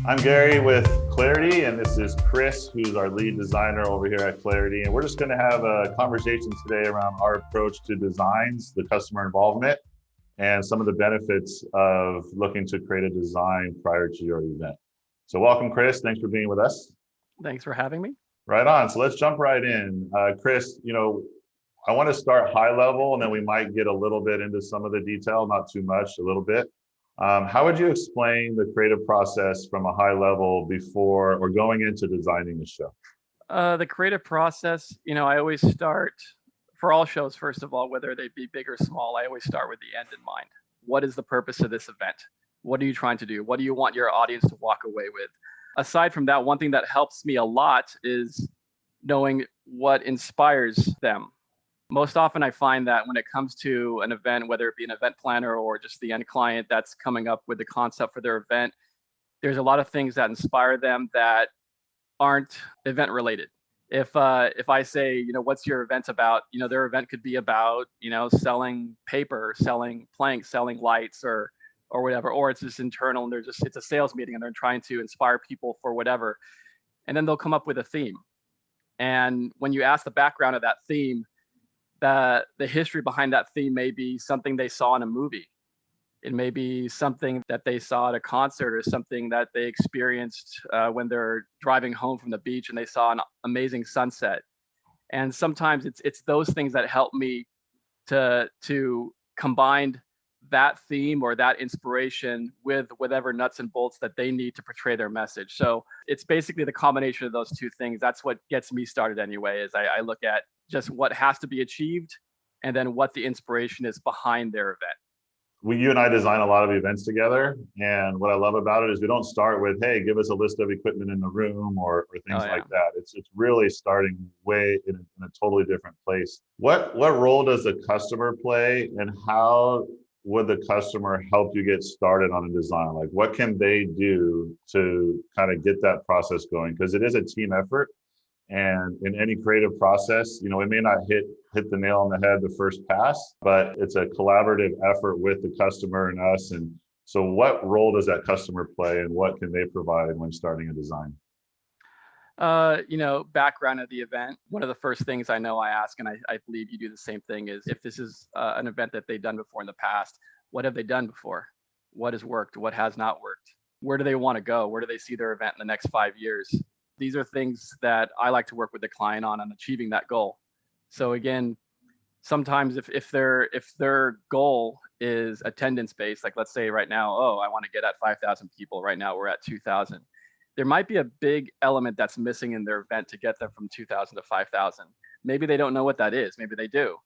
I'm Gary with Clarity, and this is Chris, who's our lead designer over here at Clarity. And we're just going to have a conversation today around our approach to designs, the customer involvement, and some of the benefits of looking to create a design prior to your event. So welcome, Chris. Thanks for being with us. Thanks for having me. Right on. So let's jump right in. Chris, I want to start high level, and then we might get a little bit into some of the detail, not too much, a little bit. How would you explain the creative process from a high level before or going into designing the show? The creative process, I always start for all shows, first of all, whether they be big or small, I always start with the end in mind. What is the purpose of this event? What are you trying to do? What do you want your audience to walk away with? Aside from that, one thing that helps me a lot is knowing what inspires them. Most often I find that when it comes to an event, whether it be an event planner or just the end client that's coming up with the concept for their event, there's a lot of things that inspire them that aren't event related. If I say, what's your event about? Their event could be about, selling paper, selling planks, selling lights or whatever, or it's just internal and it's a sales meeting and they're trying to inspire people for whatever. And then they'll come up with a theme. And when you ask the background of that theme, the history behind that theme may be something they saw in a movie. It may be something that they saw at a concert or something that they experienced when they're driving home from the beach and they saw an amazing sunset. And sometimes it's those things that help me to combine that theme or that inspiration with whatever nuts and bolts that they need to portray their message. So it's basically the combination of those two things. That's what gets me started anyway, is I look at just what has to be achieved and then what the inspiration is behind their event. You and I design a lot of events together. And what I love about it is we don't start with, hey, give us a list of equipment in the room or things like that. It's really starting way in a totally different place. What role does the customer play, and how would the customer help you get started on a design? Like, what can they do to kind of get that process going? Because it is a team effort. And in any creative process, it may not hit the nail on the head the first pass, but it's a collaborative effort with the customer and us. And so what role does that customer play, and what can they provide when starting a design? Background of the event. One of the first things I know I ask, and I believe you do the same thing, is if this is an event that they've done before in the past, what have they done before? What has worked? What has not worked? Where do they want to go? Where do they see their event in the next 5 years? These are things that I like to work with the client on achieving that goal. So again, sometimes if their goal is attendance based, like let's say right now, I want to get at 5,000 people. Right now we're at 2,000. There might be a big element that's missing in their event to get them from 2,000 to 5,000. Maybe they don't know what that is. Maybe they do.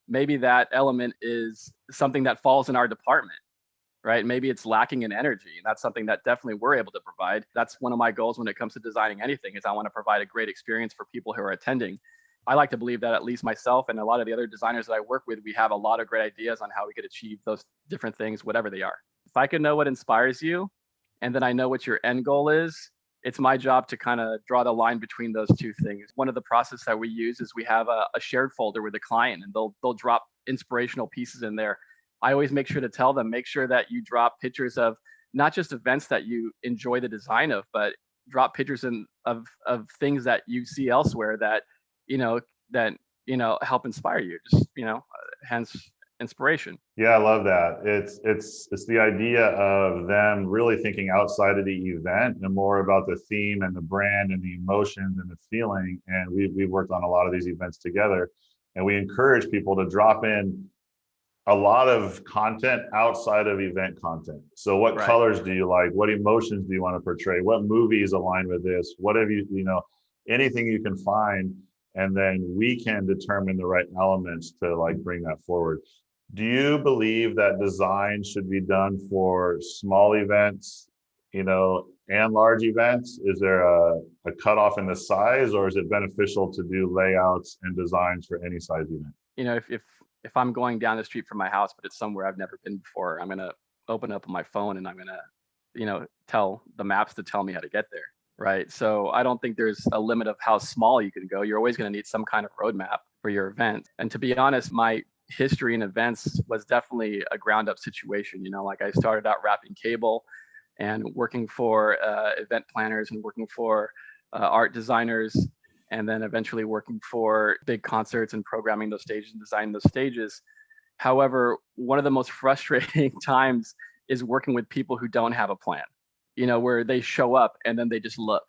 Maybe that element is something that falls in our department. Right? Maybe it's lacking in energy. And that's something that definitely we're able to provide. That's one of my goals when it comes to designing anything, is I want to provide a great experience for people who are attending. I like to believe that at least myself and a lot of the other designers that I work with, we have a lot of great ideas on how we could achieve those different things, whatever they are. If I can know what inspires you, and then I know what your end goal is, it's my job to kind of draw the line between those two things. One of the process that we use is we have a shared folder with the client, and they'll drop inspirational pieces in there. I always make sure to tell them, make sure that you drop pictures of not just events that you enjoy the design of, but drop pictures of things that you see elsewhere that help inspire you. Just hence inspiration. Yeah, I love that. It's the idea of them really thinking outside of the event and more about the theme and the brand and the emotions and the feeling. And we've worked on a lot of these events together, and we encourage people to drop in a lot of content outside of event content. So what colors do you like? What emotions do you want to portray? What movies align with this? What have anything you can find, and then we can determine the right elements to bring that forward. Do you believe that design should be done for small events, and large events? Is there a cutoff in the size, or is it beneficial to do layouts and designs for any size event? If I'm going down the street from my house, but it's somewhere I've never been before, I'm going to open up my phone and I'm going to, tell the maps to tell me how to get there. Right. So I don't think there's a limit of how small you can go. You're always going to need some kind of roadmap for your event. And to be honest, my history in events was definitely a ground up situation. Like I started out wrapping cable. and working for event planners and working for art designers, and then eventually working for big concerts and programming those stages and designing those stages. However, one of the most frustrating times is working with people who don't have a plan, where they show up and then they just look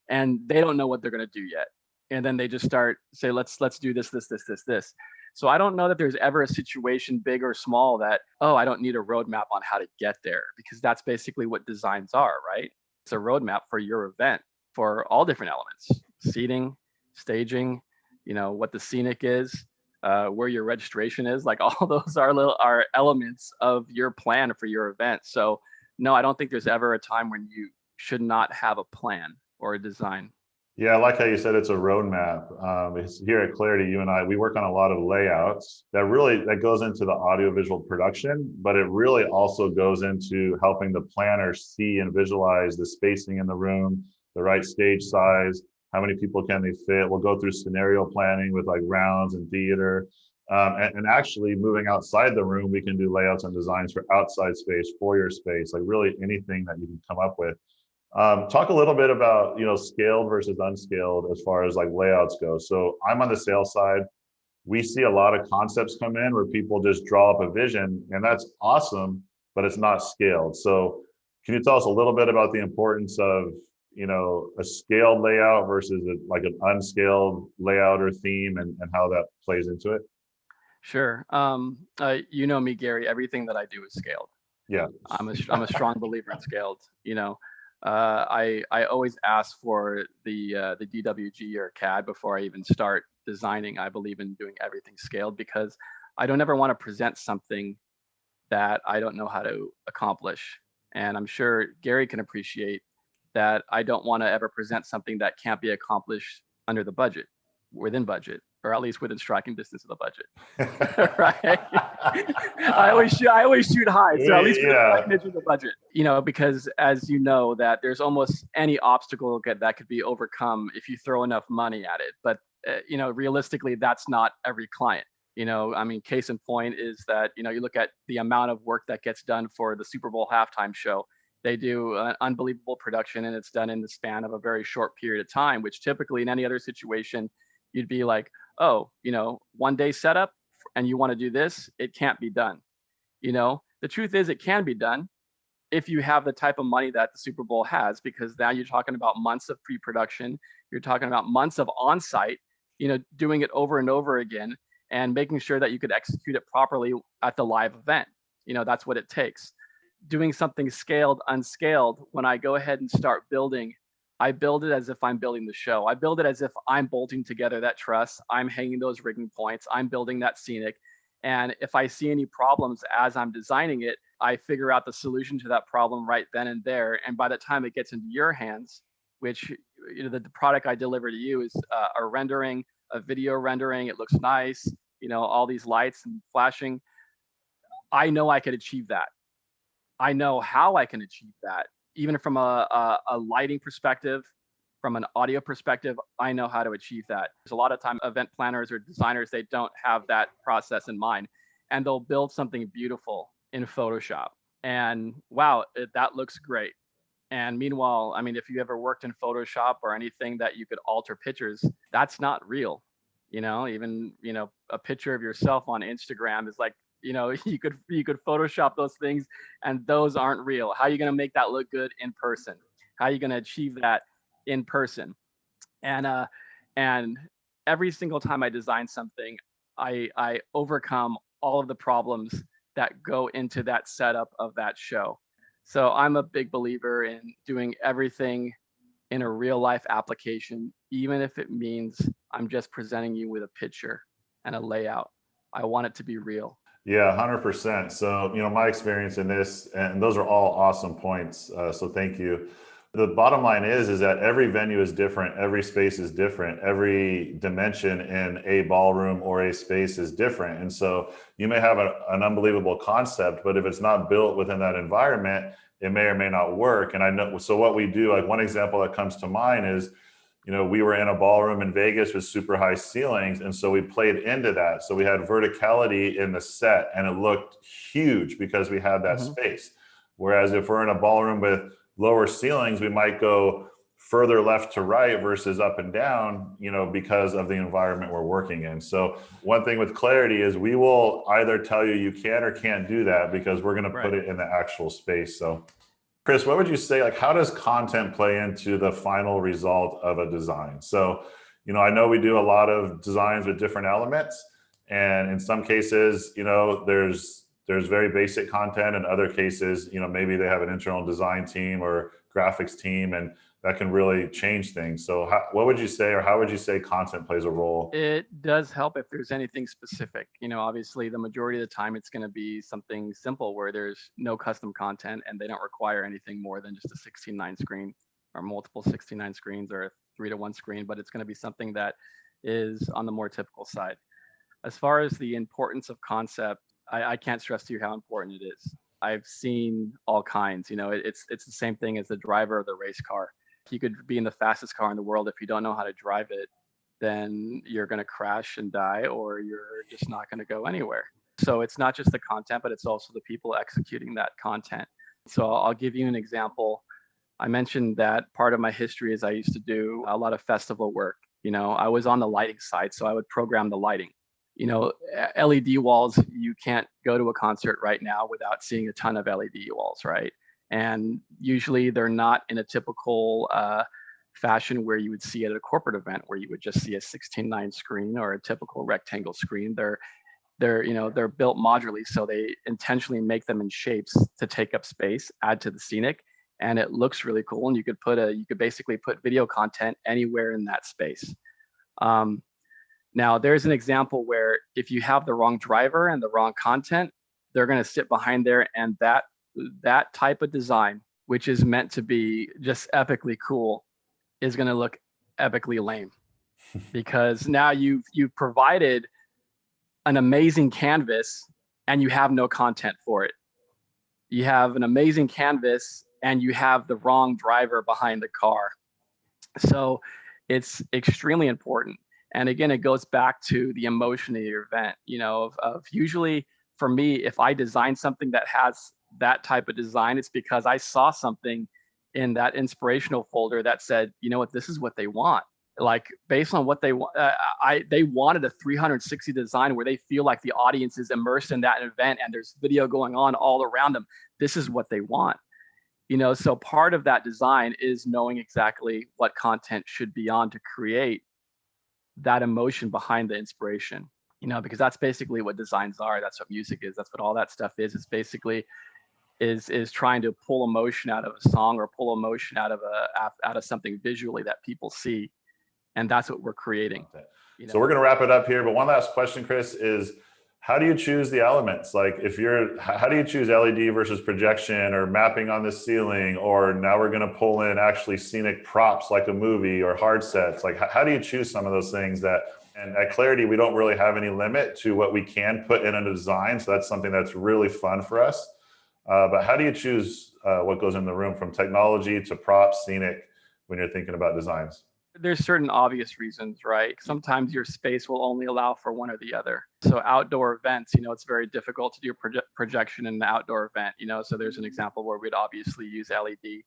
and they don't know what they're going to do yet. And then they just start say, let's do this. So I don't know that there's ever a situation, big or small, that, oh, I don't need a roadmap on how to get there, because that's basically what designs are, right? It's a roadmap for your event for all different elements: seating, staging, what the Scenic is, where your registration is. Like, all those are elements of your plan for your event. So no, I don't think there's ever a time when you should not have a plan or a design. Yeah, I like how you said it's a roadmap. Here at Clarity, you and I, we work on a lot of layouts that goes into the audiovisual production, but it really also goes into helping the planner see and visualize the spacing in the room, the right stage size, how many people can they fit. We'll go through scenario planning with like rounds and theater. And actually moving outside the room, we can do layouts and designs for outside space, foyer space, like really anything that you can come up with. Talk a little bit about, scaled versus unscaled as far as like layouts go. So I'm on the sales side. We see a lot of concepts come in where people just draw up a vision, and that's awesome, but it's not scaled. So can you tell us a little bit about the importance of, a scaled layout versus like an unscaled layout or theme, and how that plays into it? Sure. Me, Gary, everything that I do is scaled. Yeah. I'm a strong believer in scaled. I always ask for the DWG or CAD before I even start designing. I believe in doing everything scaled because I don't ever want to present something that I don't know how to accomplish. And I'm sure Gary can appreciate that I don't want to ever present something that can't be accomplished under the budget, within budget, or at least within striking distance of the budget. Right? I always shoot high, so at least within striking distance of the budget. Because as you know, that there's almost any obstacle that could be overcome if you throw enough money at it. But realistically, that's not every client. Case in point is that, you look at the amount of work that gets done for the Super Bowl halftime show. They do an unbelievable production, and it's done in the span of a very short period of time, which typically in any other situation, you'd be like, oh, 1 day setup and you want to do this, it can't be done. The truth is it can be done if you have the type of money that the Super Bowl has, because now you're talking about months of pre-production. You're talking about months of on-site, doing it over and over again and making sure that you could execute it properly at the live event. That's what it takes. Doing something scaled, unscaled, when I go ahead and start building, I build it as if I'm building the show. I build it as if I'm bolting together that truss. I'm hanging those rigging points. I'm building that Scenic. And if I see any problems as I'm designing it, I figure out the solution to that problem right then and there. And by the time it gets into your hands, which, the product I deliver to you is a rendering, a video rendering. It looks nice, all these lights and flashing. I know I could achieve that. I know how I can achieve that. Even from a lighting perspective, from an audio perspective, I know how to achieve that. There's a lot of time event planners or designers, they don't have that process in mind, and they'll build something beautiful in Photoshop. And wow, that looks great. And meanwhile, if you ever worked in Photoshop or anything that you could alter pictures, that's not real. Even, a picture of yourself on Instagram is like, you could Photoshop those things, and those aren't real. How are you going to make that look good in person? How are you going to achieve that in person? And every single time I design something, I overcome all of the problems that go into that setup of that show. So I'm a big believer in doing everything in a real life application, even if it means I'm just presenting you with a picture and a layout. I want it to be real. Yeah, 100%. So, my experience in this, and those are all awesome points. So thank you. The bottom line is that every venue is different. Every space is different. Every dimension in a ballroom or a space is different. And so you may have an unbelievable concept, but if it's not built within that environment, it may or may not work. And I know, so what we do, like one example that comes to mind is, we were in a ballroom in Vegas with super high ceilings. And so we played into that. So we had verticality in the set, and it looked huge because we had that space. Whereas if we're in a ballroom with lower ceilings, we might go further left to right versus up and down, because of the environment we're working in. So one thing with clarity is we will either tell you you can or can't do that because we're going to put it in the actual space. So Chris, what would you say, like, how does content play into the final result of a design? So, I know we do a lot of designs with different elements, and in some cases, there's very basic content. In other cases, maybe they have an internal design team or graphics team, and that can really change things. So what would you say, or how would you say content plays a role? It does help if there's anything specific. Obviously the majority of the time it's going to be something simple where there's no custom content and they don't require anything more than just a 16:9 screen or multiple 16:9 screens or a 3:1 screen, but it's going to be something that is on the more typical side. As far as the importance of concept, I can't stress to you how important it is. I've seen all kinds. It's the same thing as the driver of the race car. You could be in the fastest car in the world. If you don't know how to drive it, then you're going to crash and die, or you're just not going to go anywhere. So it's not just the content, but it's also the people executing that content. So I'll give you an example. I mentioned that part of my history is I used to do a lot of festival work. I was on the lighting side, so I would program the lighting. LED walls, you can't go to a concert right now without seeing a ton of LED walls, right? And usually they're not in a typical fashion where you would see at a corporate event where you would just see a 16:9 screen or a typical rectangle screen. They're built modularly, so they intentionally make them in shapes to take up space, add to the scenic, and it looks really cool. And you could basically put video content anywhere in that space. Now there's an example where if you have the wrong driver and the wrong content, they're going to sit behind there, and that type of design, which is meant to be just epically cool, is going to look epically lame because now you've provided an amazing canvas and you have no content for it. You have an amazing canvas and you have the wrong driver behind the car. So it's extremely important. And again, it goes back to the emotion of your event, of usually for me, if I design something that has that type of design, it's because I saw something in that inspirational folder that said, this is what they want. Like based on what they want, they wanted a 360 design where they feel like the audience is immersed in that event and there's video going on all around them. This is what they want. So part of that design is knowing exactly what content should be on to create that emotion behind the inspiration, because that's basically what designs are. That's what music is. That's what all that stuff is. It's basically is trying to pull emotion out of a song or pull emotion out of something visually that people see. And that's what we're creating. So we're going to wrap it up here. But one last question, Chris, is how do you choose the elements? Like how do you choose LED versus projection or mapping on the ceiling, or now we're going to pull in actually scenic props like a movie or hard sets? Like how do you choose some of those things and at Clarity, we don't really have any limit to what we can put in a design. So that's something that's really fun for us. But how do you choose what goes in the room from technology to props, scenic, when you're thinking about designs? There's certain obvious reasons, right? Sometimes your space will only allow for one or the other. So outdoor events, it's very difficult to do projection in an outdoor event, so there's an example where we'd obviously use LED.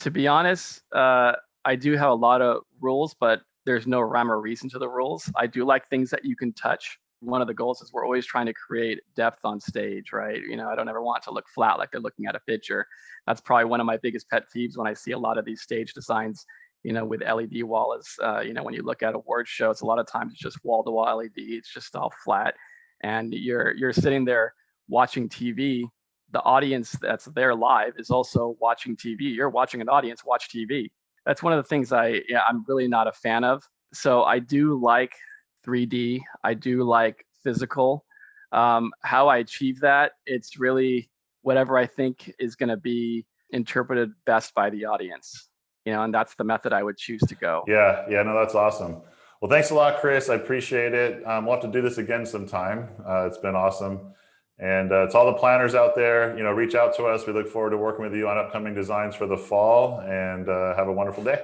To be honest, I do have a lot of rules, but there's no rhyme or reason to the rules. I do like things that you can touch. One of the goals is we're always trying to create depth on stage, right? I don't ever want it to look flat like they're looking at a picture. That's probably one of my biggest pet peeves when I see a lot of these stage designs, with LED wall is, when you look at award shows, a lot of times it's just wall to wall LED. It's just all flat. And you're sitting there watching TV. The audience that's there live is also watching TV. You're watching an audience watch TV. That's one of the things I'm really not a fan of. So I do like 3D. I do like physical. How I achieve that, it's really whatever I think is going to be interpreted best by the audience. And that's the method I would choose to go. Yeah, no, that's awesome. Well, thanks a lot, Chris. I appreciate it. We'll have to do this again sometime. It's been awesome. And to all the planners out there, reach out to us. We look forward to working with you on upcoming designs for the fall, and have a wonderful day.